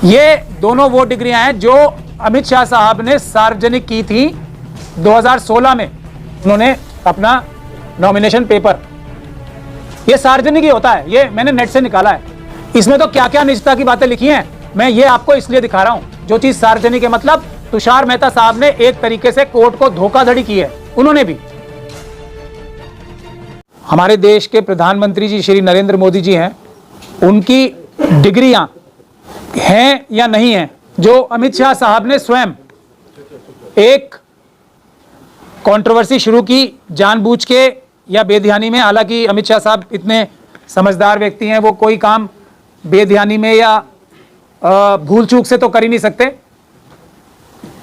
ये दोनों वो डिग्रियां हैं जो अमित शाह साहब ने सार्वजनिक की थी 2016 में। उन्होंने अपना नॉमिनेशन पेपर, ये सार्वजनिक ही होता है, ये मैंने नेट से निकाला है। इसमें तो क्या क्या निजता की बातें लिखी हैं, मैं ये आपको इसलिए दिखा रहा हूं। जो चीज सार्वजनिक है, मतलब तुषार मेहता साहब ने एक तरीके से कोर्ट को धोखाधड़ी की है। उन्होंने भी, हमारे देश के प्रधानमंत्री जी श्री नरेंद्र मोदी जी हैं, उनकी डिग्रियां हैं या नहीं हैं, जो अमित शाह साहब ने स्वयं एक कंट्रोवर्सी शुरू की जानबूझ के या बेध्यानी में। हालांकि अमित शाह साहब इतने समझदार व्यक्ति हैं, वो कोई काम बेध्यानी में या भूल चूक से तो कर ही नहीं सकते।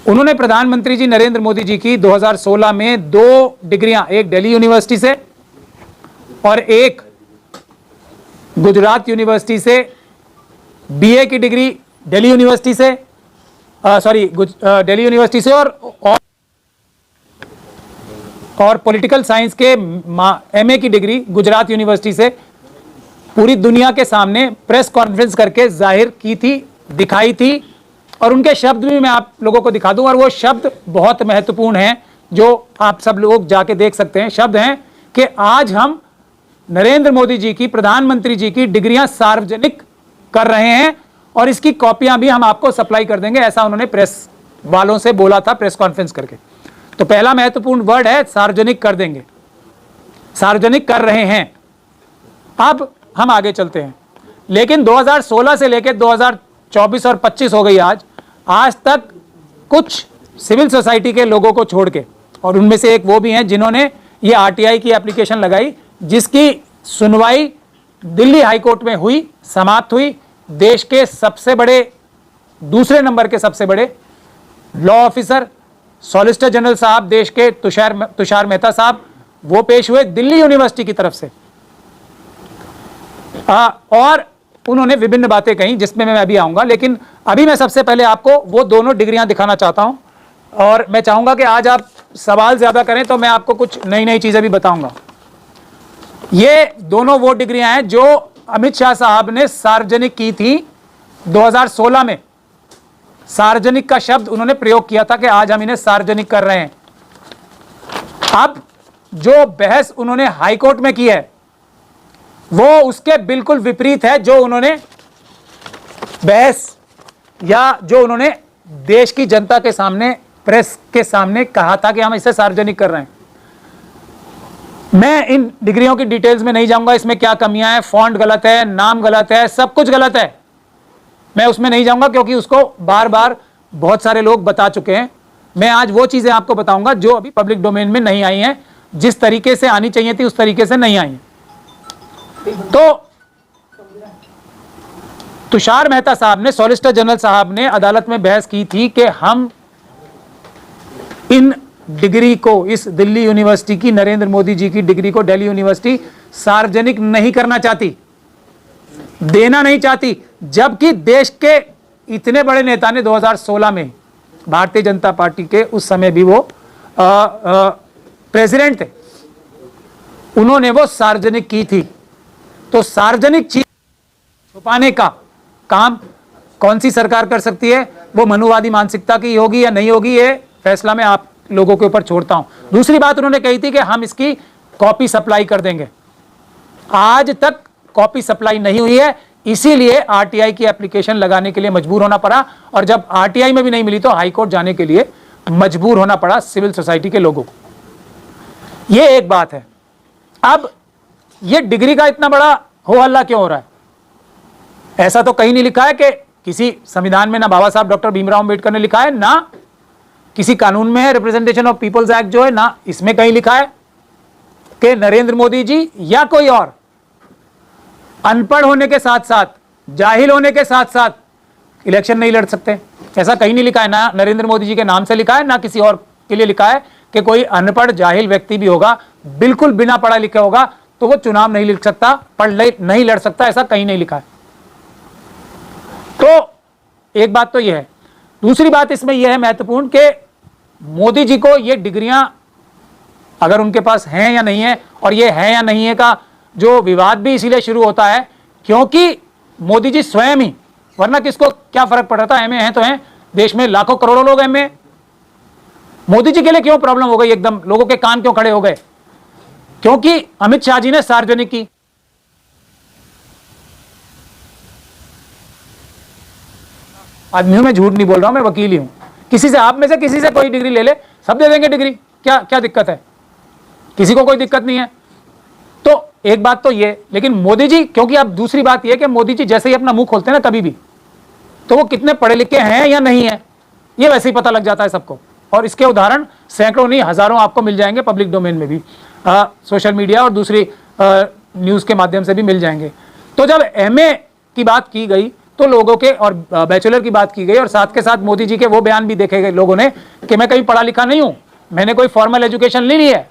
उन्होंने प्रधानमंत्री जी नरेंद्र मोदी जी की 2016 में 2 डिग्रियां, एक दिल्ली यूनिवर्सिटी से और एक गुजरात यूनिवर्सिटी से बीए की डिग्री दिल्ली यूनिवर्सिटी से, दिल्ली यूनिवर्सिटी से और पॉलिटिकल साइंस के एमए की डिग्री गुजरात यूनिवर्सिटी से पूरी दुनिया के सामने प्रेस कॉन्फ्रेंस करके जाहिर की थी, दिखाई थी। और उनके शब्द भी मैं आप लोगों को दिखा दूं, और वो शब्द बहुत महत्वपूर्ण हैं जो आप सब लोग जाके देख सकते हैं। शब्द हैं कि आज हम नरेंद्र मोदी जी की, प्रधानमंत्री जी की डिग्रियां सार्वजनिक कर रहे हैं और इसकी कॉपियां भी हम आपको सप्लाई कर देंगे, ऐसा उन्होंने प्रेस वालों से बोला था प्रेस कॉन्फ्रेंस करके। तो पहला महत्वपूर्ण वर्ड है सार्वजनिक कर देंगे, सार्वजनिक कर रहे हैं। अब हम आगे चलते हैं। लेकिन 2016 से लेकर 2024 और 25 हो गई आज तक कुछ सिविल सोसाइटी के लोगों को छोड़ के, और उनमें से एक वो भी हैं जिन्होंने ये आरटीआई की एप्लीकेशन लगाई, जिसकी सुनवाई दिल्ली हाईकोर्ट में हुई, समाप्त हुई। देश के सबसे बड़े, दूसरे नंबर के सबसे बड़े लॉ ऑफिसर सॉलिसिटर जनरल साहब देश के तुषार मेहता साहब, वो पेश हुए दिल्ली यूनिवर्सिटी की तरफ से, और उन्होंने विभिन्न बातें कही जिसमें मैं अभी आऊंगा। लेकिन अभी मैं सबसे पहले आपको वो दोनों डिग्रियां दिखाना चाहता हूं, और मैं चाहूंगा कि आज आप सवाल ज्यादा करें तो मैं आपको कुछ नई नई चीजें भी बताऊंगा। ये दोनों वो डिग्रियां हैं जो अमित शाह साहब ने सार्वजनिक की थी 2016 में। सार्वजनिक का शब्द उन्होंने प्रयोग किया था कि आज हम इन्हें सार्वजनिक कर रहे हैं। अब जो बहस उन्होंने हाईकोर्ट में की है वो उसके बिल्कुल विपरीत है जो उन्होंने बहस या जो उन्होंने देश की जनता के सामने, प्रेस के सामने कहा था कि हम इसे सार्वजनिक कर रहे हैं। मैं इन डिग्रियों की डिटेल्स में नहीं जाऊंगा, इसमें क्या कमियां हैं, फॉन्ट गलत है, नाम गलत है, सब कुछ गलत है, मैं उसमें नहीं जाऊंगा क्योंकि उसको बार बार बहुत सारे लोग बता चुके हैं। मैं आज वो चीजें आपको बताऊंगा जो अभी पब्लिक डोमेन में नहीं आई हैं, जिस तरीके से आनी चाहिए थी उस तरीके से नहीं आई हैं। तो तुषार मेहता साहब ने, सॉलिसिटर जनरल साहब ने अदालत में बहस की थी कि हम इन डिग्री को, इस दिल्ली यूनिवर्सिटी की, नरेंद्र मोदी जी की डिग्री को दिल्ली यूनिवर्सिटी सार्वजनिक नहीं करना चाहती, देना नहीं चाहती, जबकि देश के इतने बड़े नेता ने 2016 में, भारतीय जनता पार्टी के उस समय भी वो प्रेसिडेंट थे, उन्होंने वो सार्वजनिक की थी। तो सार्वजनिक चीज छुपाने का काम कौन सी सरकार कर सकती है? वो मनुवादी मानसिकता की होगी या नहीं होगी, ये फैसला मैं आप लोगों के ऊपर छोड़ता हूं। दूसरी बात उन्होंने कही थी कि हम इसकी कॉपी सप्लाई कर देंगे। आज तक कॉपी सप्लाई नहीं हुई है, इसीलिए आरटीआई की एप्लीकेशन लगाने के लिए मजबूर होना पड़ा, और जब आरटीआई में भी नहीं मिली तो हाईकोर्ट जाने के लिए मजबूर होना पड़ा सिविल सोसाइटी के लोगों को। यह एक बात है। अब यह डिग्री का इतना बड़ा हो हल्ला क्यों हो रहा है? ऐसा तो कहीं नहीं लिखा है कि किसी संविधान में, ना बाबा साहब डॉक्टर भीमराव अंबेडकर ने लिखा है, ना किसी कानून में है, रिप्रेजेंटेशन ऑफ पीपल्स एक्ट जो है, ना इसमें कहीं लिखा है कि नरेंद्र मोदी जी या कोई और अनपढ़ होने के साथ साथ, जाहिल होने के साथ साथ इलेक्शन नहीं लड़ सकते। ऐसा कहीं नहीं लिखा है, ना नरेंद्र मोदी जी के नाम से लिखा है, ना किसी और के लिए लिखा है कि कोई अनपढ़ जाहिल व्यक्ति भी होगा, बिल्कुल बिना पढ़ा लिखा होगा तो वो चुनाव नहीं लड़ सकता, नहीं लड़ सकता, ऐसा कहीं नहीं लिखा है। तो एक बात तो यह है। दूसरी बात इसमें यह है महत्वपूर्ण कि मोदी जी को ये डिग्रियां अगर उनके पास हैं या नहीं है, और ये है या नहीं है का जो विवाद भी इसीलिए शुरू होता है क्योंकि मोदी जी स्वयं ही वरना किसको क्या फर्क पड़ रहा था, एमए हैं तो हैं, देश में लाखों करोड़ों लोग एमए। मोदी जी के लिए क्यों प्रॉब्लम हो गई, एकदम लोगों के कान क्यों खड़े हो गए? क्योंकि अमित शाह जी ने सार्वजनिक की। आदमी हूं मैं, झूठ नहीं बोल रहा हूं, मैं वकील ही हूं। किसी से, आप में से किसी से कोई डिग्री ले ले, सब दे देंगे डिग्री, क्या क्या दिक्कत है? किसी को कोई दिक्कत नहीं है। तो एक बात तो ये, लेकिन मोदी जी, क्योंकि अब दूसरी बात ये कि मोदी जी जैसे ही अपना मुंह खोलते हैं ना कभी भी, तो वो कितने पढ़े लिखे हैं या नहीं है, ये वैसे ही पता लग जाता है सबको। और इसके उदाहरण सैकड़ों नहीं हजारों आपको मिल जाएंगे, पब्लिक डोमेन में भी, सोशल मीडिया और दूसरी न्यूज के माध्यम से भी मिल जाएंगे। तो जब एमए की बात की गई तो लोगों के, और बैचलर की बात की गई, और साथ के साथ मोदी जी के वो बयान भी देखे गए लोगों ने कि मैं कहीं पढ़ा लिखा नहीं हूं, मैंने कोई फॉर्मल एजुकेशन नहीं ली है,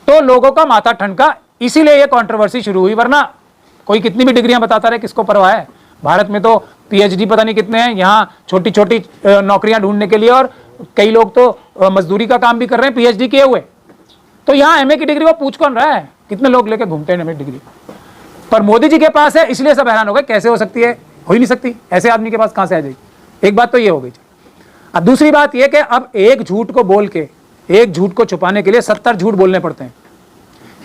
तो लोगों का माथा ठनका। इसीलिए ये कंट्रोवर्सी शुरू हुई, वरना कोई कितनी भी डिग्रियां बताता रहे, किसको परवाह है? भारत में तो पीएचडी पता नहीं कितने हैं, यहाँ छोटी छोटी नौकरियां ढूंढने के लिए, और कई लोग तो मजदूरी का काम भी कर रहे हैं पीएचडी किए हुए। तो यहाँ एमए की डिग्री वो पूछ कौन रहा है? कितने लोग लेके घूमते हैं एमए डिग्री, पर मोदी जी के पास है, इसलिए सब हैरान हो गए, कैसे हो सकती है? हो ही नहीं सकती, ऐसे आदमी के पास कहां से आ जाएगी? एक बात तो ये हो गई। अब दूसरी बात ये कि अब एक झूठ को बोल के, एक झूठ को छुपाने के लिए 70 झूठ बोलने पड़ते हैं।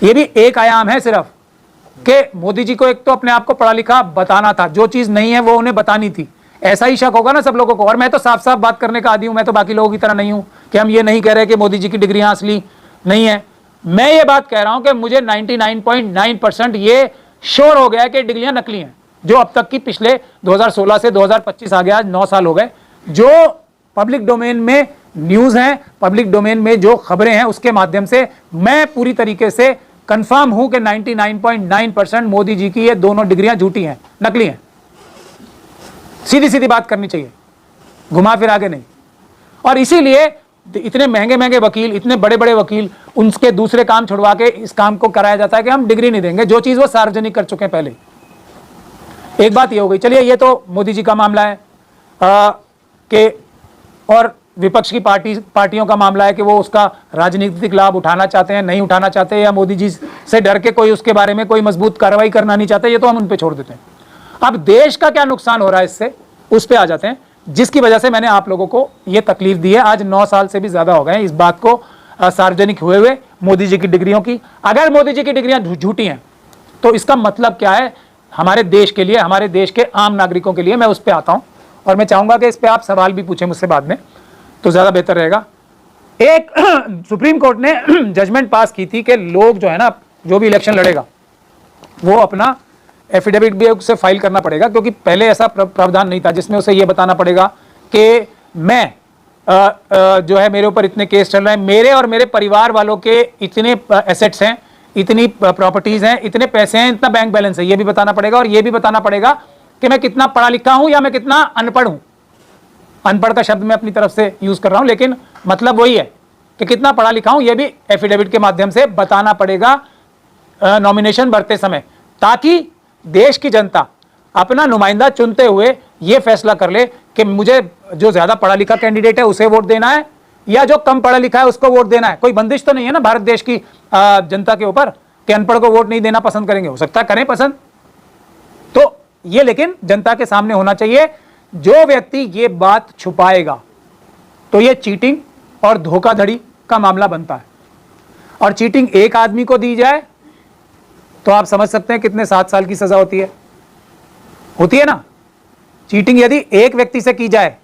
ये भी एक आयाम है सिर्फ, कि मोदी जी को एक तो अपने आप को पढ़ा लिखा बताना था, जो चीज नहीं है वो उन्हें बतानी थी। ऐसा ही शक होगा ना सब लोगों को। और मैं तो साफ साफ बात करने का आदी हूं, मैं तो बाकी लोगों की तरह नहीं हूं कि हम ये नहीं कह रहे कि मोदी जी की डिग्रियां असली नहीं है। मैं ये बात कह रहा हूं कि मुझे 99.9% ये श्योर हो गया है कि डिग्रियां नकली हैं, जो अब तक की पिछले 2016 से 2025 आ गया, आज 9 साल हो गए, जो पब्लिक डोमेन में न्यूज हैं, पब्लिक डोमेन में जो खबरें हैं, उसके माध्यम से मैं पूरी तरीके से कंफर्म हूं कि 99.9% मोदी जी की ये दोनों डिग्रियां झूठी हैं, नकली हैं। सीधी सीधी बात करनी चाहिए, घुमा फिरा के नहीं। और इसीलिए इतने महंगे महंगे वकील, इतने बड़े बड़े वकील, उनके दूसरे काम छुड़वा के इस काम को कराया जाता है कि हम डिग्री नहीं देंगे, जो चीज वो सार्वजनिक कर चुके हैं पहले। एक बात ये हो गई। चलिए, ये तो मोदी जी का मामला है कि, और विपक्ष की पार्टियों का मामला है कि वो उसका राजनीतिक लाभ उठाना चाहते हैं, नहीं उठाना चाहते, या मोदी जी से डर के कोई उसके बारे में कोई मजबूत कार्रवाई करना नहीं चाहते, ये तो हम उन पे छोड़ देते हैं। अब देश का क्या नुकसान हो रहा है इससे, उस पे आ जाते हैं, जिसकी वजह से मैंने आप लोगों को ये तकलीफ दी है। आज 9 साल से भी ज्यादा हो गए इस बात को सार्वजनिक हुए मोदी जी की डिग्रियों की। अगर मोदी जी की डिग्रियां झूठी हैं तो इसका मतलब क्या है हमारे देश के लिए, हमारे देश के आम नागरिकों के लिए? मैं उस पर आता हूं, और मैं चाहूंगा कि इस पर आप सवाल भी पूछें मुझसे बाद में, तो ज्यादा बेहतर रहेगा। एक सुप्रीम कोर्ट ने जजमेंट पास की थी कि लोग जो है ना, जो भी इलेक्शन लड़ेगा वो अपना एफिडेविट भी उसे फाइल करना पड़ेगा, क्योंकि पहले ऐसा प्रावधान नहीं था जिसमें उसे ये बताना पड़ेगा कि मैं जो है, मेरे ऊपर इतने केस चल रहे हैं, मेरे और मेरे परिवार वालों के इतने एसेट्स हैं, इतनी प्रॉपर्टीज हैं, इतने पैसे हैं, इतना बैंक बैलेंस है, ये भी बताना पड़ेगा। और ये भी बताना पड़ेगा कि मैं कितना पढ़ा लिखा हूं या मैं कितना अनपढ़ हूं। अनपढ़ का शब्द मैं अपनी तरफ से यूज कर रहा हूं, लेकिन मतलब वही है कि कितना पढ़ा लिखा हूं, यह भी एफिडेविट के माध्यम से बताना पड़ेगा नॉमिनेशन भरते समय, ताकि देश की जनता अपना नुमाइंदा चुनते हुए यह फैसला कर ले कि मुझे जो ज्यादा पढ़ा लिखा कैंडिडेट है उसे वोट देना है या जो कम पढ़ा लिखा है उसको वोट देना है। कोई बंदिश तो नहीं है ना भारत देश की जनता के ऊपर कि अनपढ़ को वोट नहीं देना पसंद करेंगे, हो सकता है करें पसंद, तो ये लेकिन जनता के सामने होना चाहिए। जो व्यक्ति ये बात छुपाएगा तो ये चीटिंग और धोखाधड़ी का मामला बनता है। और चीटिंग एक आदमी को दी जाए तो आप समझ सकते हैं कितने 7 साल की सजा होती है ना। चीटिंग यदि एक व्यक्ति से की जाए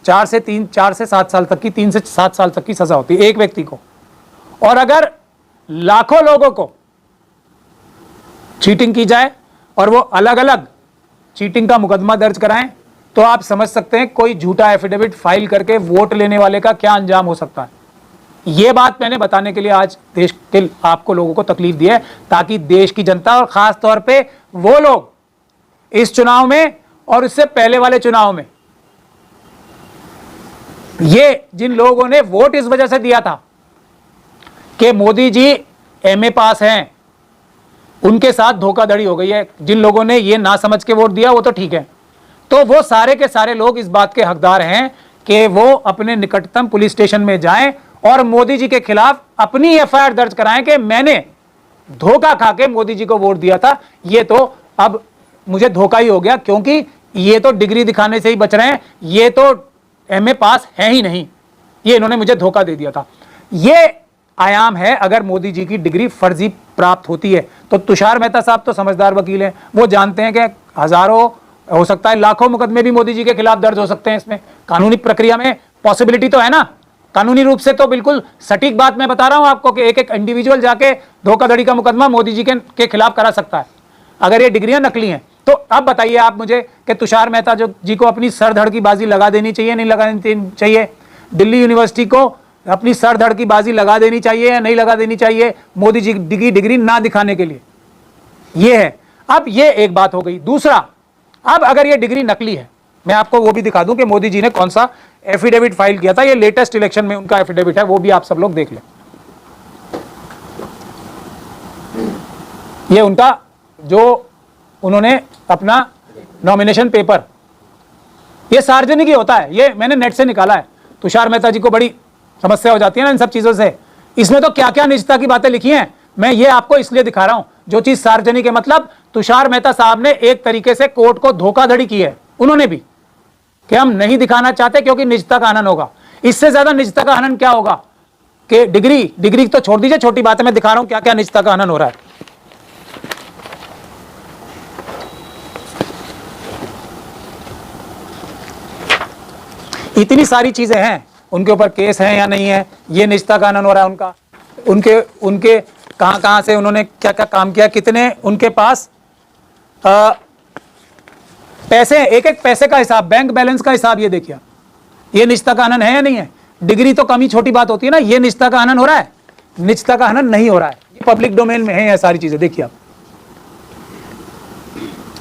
4 से 7 साल तक की, 3 से 7 साल तक की सजा होती है एक व्यक्ति को। और अगर लाखों लोगों को चीटिंग की जाए और वो अलग अलग चीटिंग का मुकदमा दर्ज कराएं, तो आप समझ सकते हैं कोई झूठा एफिडेविट फाइल करके वोट लेने वाले का क्या अंजाम हो सकता है। यह बात मैंने बताने के लिए आज देश के आपको लोगों को तकलीफ दी है, ताकि देश की जनता और खास तौर पे वो लोग इस चुनाव में और इससे पहले वाले चुनाव में, ये जिन लोगों ने वोट इस वजह से दिया था कि मोदी जी एमए पास हैं, उनके साथ धोखाधड़ी हो गई है। जिन लोगों ने ये ना समझ के वोट दिया वो तो ठीक है, तो वो सारे के सारे लोग इस बात के हकदार हैं कि वो अपने निकटतम पुलिस स्टेशन में जाएं और मोदी जी के खिलाफ अपनी एफआईआर दर्ज कराएं कि मैंने धोखा खा के मोदी जी को वोट दिया था। ये तो अब मुझे धोखा ही हो गया, क्योंकि ये तो डिग्री दिखाने से ही बच रहे हैं, ये तो एमए पास है ही नहीं, ये इन्होंने मुझे धोखा दे दिया था। ये आयाम है। अगर मोदी जी की डिग्री फर्जी प्राप्त होती है तो तुषार मेहता साहब तो समझदार वकील हैं, वो जानते हैं कि हजारों, हो सकता है लाखों मुकदमे भी मोदी जी के खिलाफ दर्ज हो सकते हैं। इसमें कानूनी प्रक्रिया में पॉसिबिलिटी तो है ना, कानूनी रूप से तो बिल्कुल सटीक बात मैं बता रहा हूं आपको कि एक एक इंडिविजुअल जाके धोखाधड़ी का मुकदमा मोदी जी के खिलाफ करा सकता है अगर ये डिग्रियां नकली हैं। तो अब बताइए आप मुझे कि तुषार मेहता जी को अपनी सर धड़ की बाजी लगा देनी चाहिए, नहीं लगा देनी चाहिए? दिल्ली यूनिवर्सिटी को अपनी सर धड़ की बाजी लगा देनी चाहिए या नहीं लगा देनी चाहिए मोदी जी की डिग्री ना दिखाने के लिए? ये है। अब ये एक बात हो गई। दूसरा, अब अगर ये डिग्री नकली है, मैं आपको वो भी दिखा दूं कि मोदी जी ने कौन सा एफिडेविट फाइल किया था। ये लेटेस्ट इलेक्शन में उनका एफिडेविट है, वो भी आप सब लोग देख लें। ये उनका जो उन्होंने अपना नॉमिनेशन पेपर, ये सार्वजनिक ही होता है, ये मैंने नेट से निकाला है। तुषार मेहता जी को बड़ी समस्या हो जाती है ना इन सब चीजों से। इसमें तो क्या क्या निजता की बातें लिखी हैं, मैं ये आपको इसलिए दिखा रहा हूं। जो चीज सार्वजनिक है, मतलब तुषार मेहता साहब ने एक तरीके से कोर्ट को धोखाधड़ी की है, उन्होंने भी, कि हम नहीं दिखाना चाहते क्योंकि निजता का हनन होगा। इससे ज्यादा निजता का हनन क्या होगा कि डिग्री तो छोड़ दीजिए, छोटी बात है, मैं दिखा रहा हूं क्या क्या निजता का हनन हो रहा है। इतनी सारी चीजें हैं, उनके ऊपर केस है या नहीं है, ये निजता का हनन हो रहा है उनका। उनके कहां से उन्होंने क्या क्या काम किया, कितने उनके पास पैसे, एक एक पैसे का हिसाब, बैंक बैलेंस का हिसाब, ये देखिए। ये निजता का हनन है या नहीं है? डिग्री तो कमी छोटी बात होती है ना, ये निजता का हनन हो रहा है? निजता का हनन नहीं हो रहा है, ये पब्लिक डोमेन में है ये सारी चीजें। देखिए आप,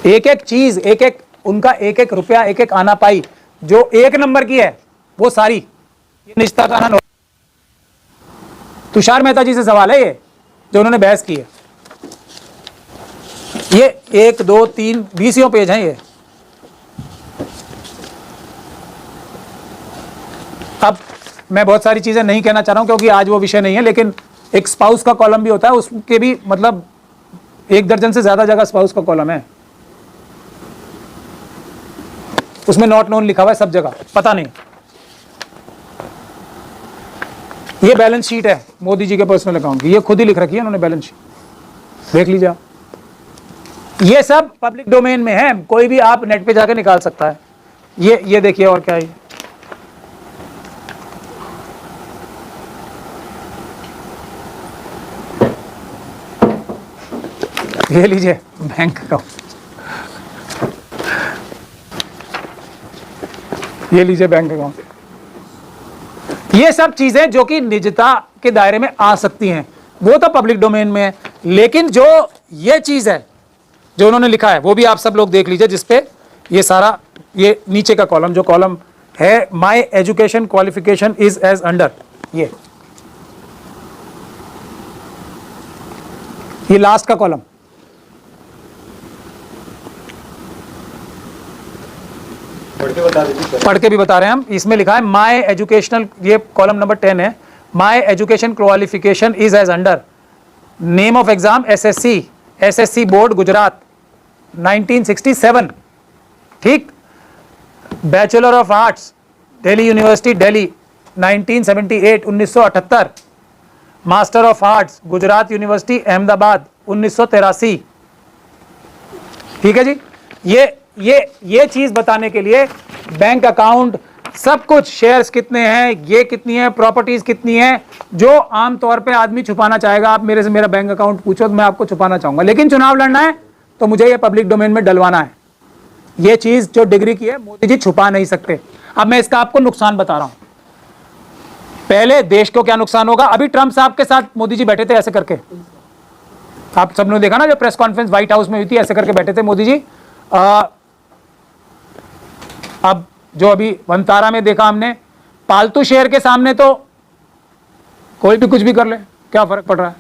एक एक चीज, एक एक उनका एक एक रुपया, एक एक आना पाई जो एक नंबर की है, वो सारी ये निजता का हनन हो। तुषार मेहता जी से सवाल है ये जो उन्होंने बहस की है। ये 1 2 3 20 पेज हैं ये। अब मैं बहुत सारी चीजें नहीं कहना चाह रहा हूं क्योंकि आज वो विषय नहीं है, लेकिन एक स्पाउस का कॉलम भी होता है, उसके भी मतलब 1 दर्जन से ज्यादा जगह स्पाउस का कॉलम है, उसमें नॉट नोन लिखा हुआ है सब जगह, पता नहीं। ये बैलेंस शीट है मोदी जी के पर्सनल अकाउंट की, ये खुद ही लिख रखी है उन्होंने बैलेंस शीट, देख लीजिए आप। ये सब पब्लिक डोमेन में है, कोई भी आप नेट पे जाके निकाल सकता है। ये देखिए, और क्या है ये लीजिए बैंक अकाउंट, ये लीजिए बैंक अकाउंट। ये सब चीजें जो कि निजता के दायरे में आ सकती हैं, वो तो पब्लिक डोमेन में है। लेकिन जो ये चीज है जो उन्होंने लिखा है, वो भी आप सब लोग देख लीजिए, जिसपे ये सारा, ये नीचे का कॉलम, जो कॉलम है my education qualification is as under, ये लास्ट का कॉलम, पढ़ के भी बता रहे हैं हम। इसमें लिखा है माय एजुकेशनल, ये कॉलम नंबर 10 है, my education qualification is as under, name of exam SSC board Gujarat 1967, ठीक। Bachelor of arts Delhi university Delhi 1978 1978, master of arts Gujarat university Ahmedabad 1983, ठीक है जी। ये चीज बताने के लिए बैंक अकाउंट, सब कुछ, शेयर्स कितने हैं, ये कितनी है, प्रॉपर्टीज कितनी है, जो आमतौर पे आदमी छुपाना चाहेगा। आप मेरे से मेरा बैंक अकाउंट पूछो तो मैं आपको छुपाना चाहूंगा, लेकिन चुनाव लड़ना है तो मुझे ये पब्लिक डोमेन में डलवाना है। ये चीज जो डिग्री की है मोदी जी छुपा नहीं सकते। अब मैं इसका आपको नुकसान बता रहा हूं। पहले देश को क्या नुकसान होगा, अभी ट्रंप साहब के साथ मोदी जी बैठे थे ऐसे करके, आप सबने देखा ना, जो प्रेस कॉन्फ्रेंस व्हाइट हाउस में हुई थी, ऐसे करके बैठे थे मोदी जी। अब जो अभी वनतारा में देखा हमने, पालतू शेर के सामने तो कोई भी कुछ भी कर ले, क्या फर्क पड़ रहा है,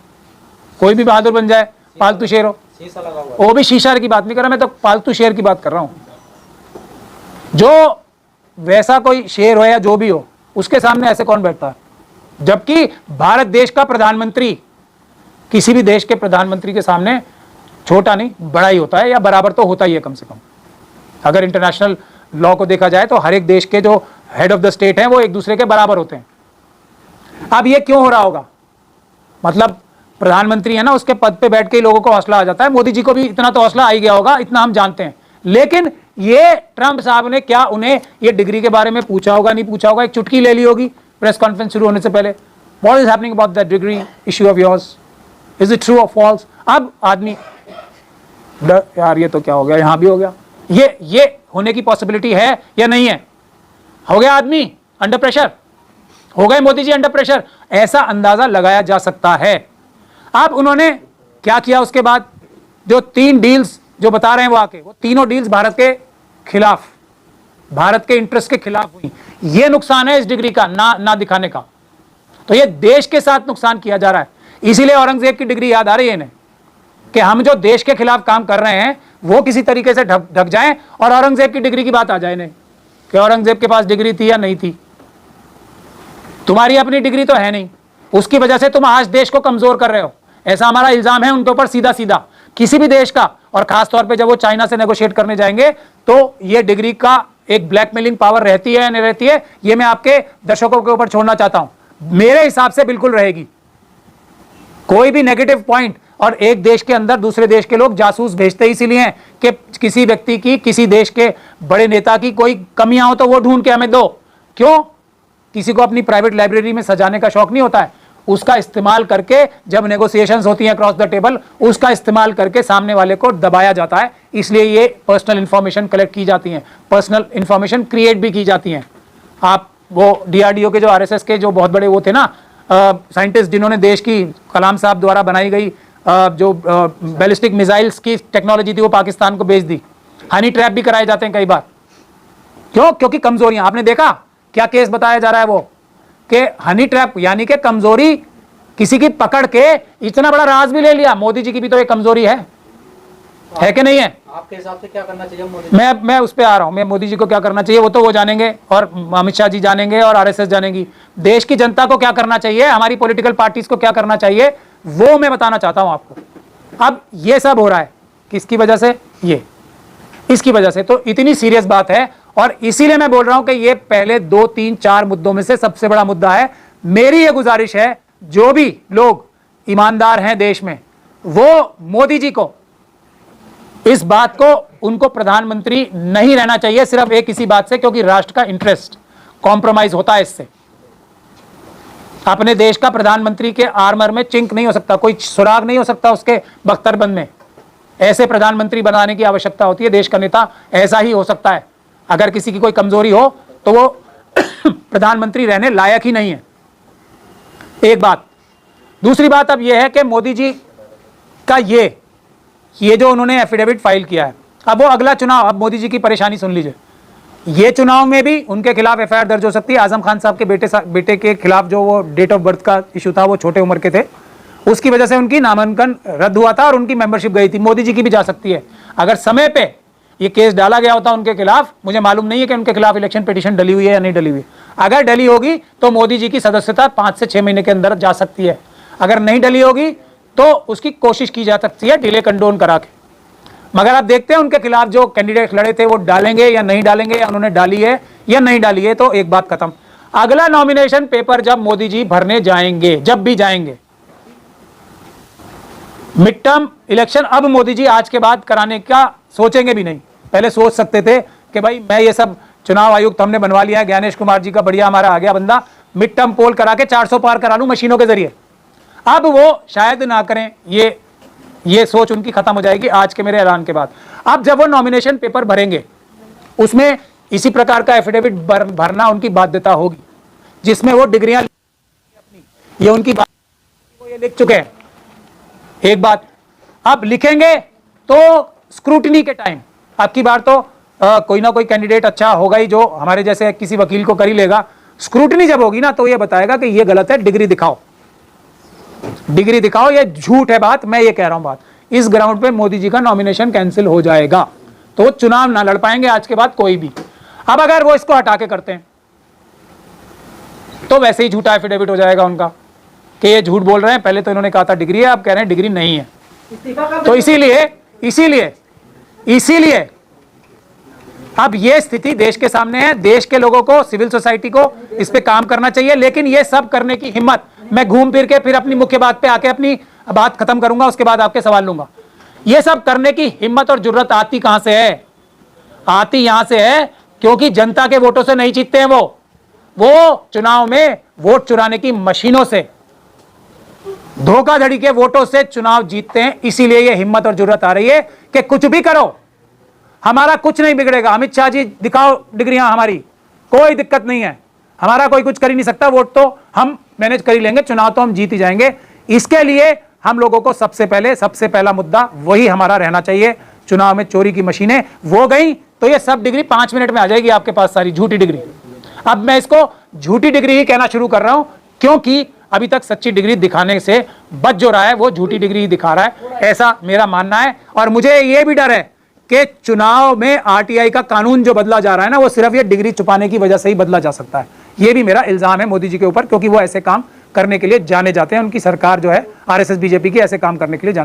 कोई भी बहादुर बन जाए, पालतू शेर हो। वो भी शीशा की बात नहीं कर रहा मैं, तो पालतू शेर की बात कर रहा हूं। जो वैसा कोई शेर हो या जो भी हो, उसके सामने ऐसे कौन बैठता है? जबकि भारत देश का प्रधानमंत्री किसी भी देश के प्रधानमंत्री के सामने छोटा नहीं बड़ा ही होता है, या बराबर तो होता ही है कम से कम। अगर इंटरनेशनल लॉ को देखा जाए तो हर एक देश के जो हेड ऑफ द स्टेट हैं वो एक दूसरे के बराबर होते हैं। अब ये क्यों हो रहा होगा? मतलब प्रधानमंत्री है ना, उसके पद पे बैठ के लोगों को हौसला आ जाता है। मोदी जी को भी इतना तो हौसला आ ही गया होगा, इतना हम जानते हैं। लेकिन ये ट्रंप साहब ने क्या उन्हें ये डिग्री के बारे में पूछा होगा, नहीं पूछा होगा? एक चुटकी ले ली होगी प्रेस कॉन्फ्रेंस शुरू होने से पहले, what is happening about that degree issue of yours, is it true और फॉल्स? अब आदमी यार ये तो क्या हो गया, यहां भी हो गया, ये होने की पॉसिबिलिटी है या नहीं है? हो गया आदमी अंडर प्रेशर, हो गए मोदी जी अंडर प्रेशर, ऐसा अंदाजा लगाया जा सकता है। अब उन्होंने क्या किया उसके बाद? जो 3 डील्स जो बता रहे हैं वो आके, वो तीनों डील्स भारत के खिलाफ, भारत के इंटरेस्ट के खिलाफ हुई। ये नुकसान है इस डिग्री का ना दिखाने का। तो ये देश के साथ नुकसान किया जा रहा है। इसीलिए औरंगजेब की डिग्री याद आ रही है इन्हें कि हम जो देश के खिलाफ काम कर रहे हैं वो किसी तरीके से ढक जाएं और औरंगजेब की डिग्री की बात आ जाए नहीं कि औरंगजेब के पास डिग्री थी या नहीं थी। तुम्हारी अपनी डिग्री तो है नहीं, उसकी वजह से तुम आज देश को कमजोर कर रहे हो, ऐसा हमारा इल्जाम है उनके ऊपर सीधा सीधा, किसी भी देश का। और खासतौर पे जब वो चाइना से नेगोशिएट करने जाएंगे तो ये डिग्री का एक ब्लैकमेलिंग पावर रहती है या नहीं रहती है, ये मैं आपके दर्शकों के ऊपर छोड़ना चाहता हूं। मेरे हिसाब से बिल्कुल रहेगी। कोई भी नेगेटिव पॉइंट, और एक देश के अंदर दूसरे देश के लोग जासूस भेजते इसीलिए हैं कि किसी व्यक्ति की, किसी देश के बड़े नेता की कोई कमियां हो तो वो ढूंढ के हमें दो। क्यों? किसी को अपनी प्राइवेट लाइब्रेरी में सजाने का शौक नहीं होता है, उसका इस्तेमाल करके जब नेगोशिएशंस होती हैं क्रॉस द टेबल, उसका इस्तेमाल करके सामने वाले को दबाया जाता है। इसलिए ये पर्सनल इंफॉर्मेशन कलेक्ट की जाती हैं, पर्सनल इंफॉर्मेशन क्रिएट भी की जाती हैं। आप वो डीआरडीओ के जो आरएसएस के जो बहुत बड़े वो थे ना साइंटिस्ट, जिन्होंने देश की, कलाम साहब द्वारा बनाई गई जो बैलिस्टिक मिसाइल्स की टेक्नोलॉजी थी वो पाकिस्तान को बेच दी। हनी ट्रैप भी कराए जाते हैं कई बार। क्यों? क्योंकि कमजोरियां, आपने देखा क्या केस बताया जा रहा है वो कि हनी ट्रैप यानी कि कमजोरी किसी की पकड़ के इतना बड़ा राज भी ले लिया। मोदी जी की भी तो एक कमजोरी है कि नहीं है? आपके हिसाब से क्या करना चाहिए मोदी? मैं उस पर आ रहा हूं, मैं मोदी जी को क्या करना चाहिए वो तो वो जानेंगे और अमित शाह जी जानेंगे और आरएसएस जानेगी। देश की जनता को क्या करना चाहिए, हमारी पॉलिटिकल पार्टीज को क्या करना चाहिए, वो मैं बताना चाहता हूं आपको। अब ये सब हो रहा है किसकी वजह से? ये इसकी वजह से। तो इतनी सीरियस बात है और इसीलिए मैं बोल रहा हूं कि ये पहले 2, 3, 4 मुद्दों में से सबसे बड़ा मुद्दा है। मेरी ये गुजारिश है, जो भी लोग ईमानदार हैं देश में, वो मोदी जी को इस बात को, उनको प्रधानमंत्री नहीं रहना चाहिए सिर्फ एक इसी बात से, क्योंकि राष्ट्र का इंटरेस्ट कॉम्प्रोमाइज होता है इससे। अपने देश का प्रधानमंत्री के आर्मर में चिंक नहीं हो सकता, कोई सुराग नहीं हो सकता उसके बख्तरबंद में। ऐसे प्रधानमंत्री बनाने की आवश्यकता होती है। देश का नेता ऐसा ही हो सकता है। अगर किसी की कोई कमजोरी हो तो वो प्रधानमंत्री रहने लायक ही नहीं है। एक बात। दूसरी बात अब यह है कि मोदी जी का ये जो उन्होंने एफिडेविट फाइल किया है, अब वो अगला चुनाव, अब मोदी जी की परेशानी सुन लीजिए। ये चुनाव में भी उनके खिलाफ एफआईआर दर्ज हो सकती है। आजम खान साहब के बेटे के खिलाफ जो वो डेट ऑफ बर्थ का इशू था, वो छोटे उम्र के थे, उसकी वजह से उनकी नामांकन रद्द हुआ था और उनकी मेंबरशिप गई थी। मोदी जी की भी जा सकती है। अगर समय पे ये केस डाला गया होता उनके खिलाफ, मुझे मालूम नहीं है कि उनके खिलाफ इलेक्शन पिटीशन डली हुई है या नहीं डली हुई। अगर डली होगी तो मोदी जी की सदस्यता 5 से 6 महीने के अंदर जा सकती है। अगर नहीं डली होगी तो उसकी कोशिश की जा सकती है डिले कंडोन करा के। मगर आप देखते हैं उनके खिलाफ जो कैंडिडेट लड़े थे वो डालेंगे या नहीं डालेंगे, या उन्होंने डाली है या नहीं डाली है, तो एक बात खत्म। अगला नॉमिनेशन पेपर जब मोदी जी भरने जाएंगे, जब भी जाएंगे, मिड टर्म इलेक्शन अब मोदी जी आज के बाद कराने का सोचेंगे भी नहीं। पहले सोच सकते थे कि भाई मैं ये सब चुनाव आयुक्त हमने बनवा लिया है, ज्ञानेश कुमार जी का बढ़िया हमारा आ गया बंदा, मिड टर्म पोल करा के 400 पार करा लूं मशीनों के जरिए। अब वो शायद ना करें, ये सोच उनकी खत्म हो जाएगी आज के मेरे ऐलान के बाद। अब जब वो नॉमिनेशन पेपर भरेंगे, उसमें इसी प्रकार का एफिडेविट भरना उनकी बाध्यता होगी, जिसमें वो डिग्रियां अपनी, ये उनकी बात, वो ये लिख चुके हैं। एक बात, अब लिखेंगे तो स्क्रूटनी के टाइम, अब की बार तो कोई ना कोई कैंडिडेट अच्छा होगा ही जो हमारे जैसे किसी वकील को कर ही लेगा। स्क्रूटनी जब होगी ना तो ये बताएगा कि ये गलत है, डिग्री दिखाओ, डिग्री दिखाओ, ये झूठ है बात, मैं ये कह रहा हूं बात। इस ग्राउंड पे मोदी जी का नॉमिनेशन कैंसिल हो जाएगा, तो चुनाव ना लड़ पाएंगे आज के बाद कोई भी। अब अगर वो इसको हटा के करते हैं तो वैसे ही झूठा एफिडेविट हो जाएगा उनका कि ये झूठ बोल रहे हैं। पहले तो इन्होंने कहा था डिग्री है, अब कह रहे हैं डिग्री नहीं है। तो इसीलिए अब ये स्थिति देश के सामने है। देश के लोगों को, सिविल सोसाइटी को इस पे काम करना चाहिए, लेकिन ये सब करने की हिम्मत, मैं घूम फिर के फिर अपनी मुख्य बात पे आके अपनी बात खत्म करूंगा, उसके बाद आपके सवाल लूंगा। ये सब करने की हिम्मत और जरूरत आती कहां से है? आती यहां से है क्योंकि जनता के वोटों से नहीं जीतते हैं वो चुनाव में वोट चुराने की मशीनों से, धोखाधड़ी के वोटों से चुनाव जीतते हैं। इसीलिए ये हिम्मत और जरूरत आ रही है कि कुछ भी करो, हमारा कुछ नहीं बिगड़ेगा। अमित शाह जी दिखाओ डिग्रियां हमारी, कोई दिक्कत नहीं है, हमारा कोई कुछ कर ही नहीं सकता, वोट तो हम मैनेज कर ही लेंगे, चुनाव तो हम जीत ही जाएंगे। इसके लिए हम लोगों को सबसे पहला मुद्दा वही हमारा रहना चाहिए। चुनाव में चोरी की मशीनें वो गई तो ये सब डिग्री 5 मिनट में आ जाएगी आपके पास, सारी झूठी डिग्री। अब मैं इसको झूठी डिग्री ही कहना शुरू कर रहा हूं क्योंकि अभी तक सच्ची डिग्री दिखाने से बच जो रहा है वो झूठी डिग्री ही दिखा रहा है, ऐसा मेरा मानना है। और मुझे ये भी डर है कि चुनाव में आरटीआई का कानून जो बदला जा रहा है ना, वो सिर्फ ये डिग्री छुपाने की वजह से ही बदला जा सकता है। ये भी मेरा इल्जाम है मोदी जी के ऊपर, क्योंकि वो ऐसे काम करने के लिए जाने जाते हैं, उनकी सरकार जो है आरएसएस बीजेपी की ऐसे काम करने के लिए